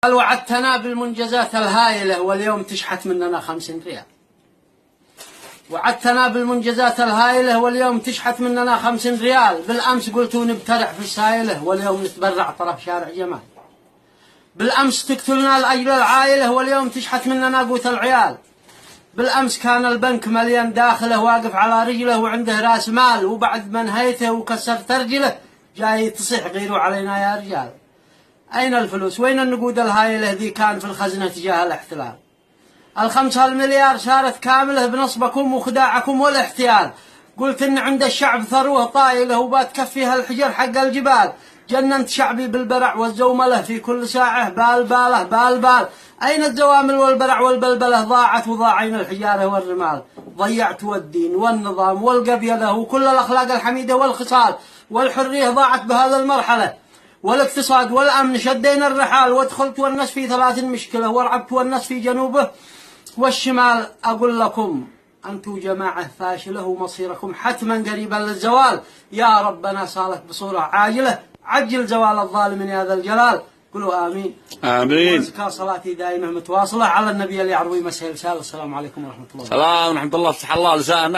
قال وعدتنا بالمنجزات الهائلة واليوم تشحت مننا 50 ريال. وعدتنا بالمنجزات الهائلة واليوم تشحت مننا 50 ريال. بالأمس قلتوا نبترع في السائلة واليوم نتبرع طرف شارع جمال. بالأمس تقتلنا لأجل العائلة واليوم تشحت مننا قوت العيال. بالأمس كان البنك مليان داخله واقف على رجله وعنده راس مال، وبعد ما انهيته وكسرت رجله جاي تصيح غيروا علينا يا رجال. أين الفلوس؟ وين النقود الهائلة ذي كان في الخزنة تجاه الاحتلال؟ ال5 مليار صارت كاملة بنصبكم وخداعكم والاحتيال. قلت إن عند الشعب ثروة طائلة وبتكفيها الحجر حق الجبال. جننت شعبي بالبرع والزوملة في كل ساعة بالباله بالبال. أين الزوامل والبرع والبلبلة؟ ضاعت وضاعين الحجارة والرمال. ضيعت والدين والنظام والقبيلة وكل الأخلاق الحميدة والخصال والحرية ضاعت بهذا المرحلة. والاقتصاد والأمن شدينا الرحال، وادخلت والناس في 3 مشكلة، ورعبت والناس في جنوبه والشمال. أقول لكم أنتم جماعة فاشلة ومصيركم حتما قريبا للزوال. يا ربنا صالك بصورة عاجلة، عجل زوال الظالم يا ذا الجلال. قولوا آمين. آمين. وأزكى صلاتي دائمة متواصلة على النبي اللي يعروي مساء الرسالة. السلام عليكم ورحمة الله. السلام ورحمة الله. فتح الله لسانك.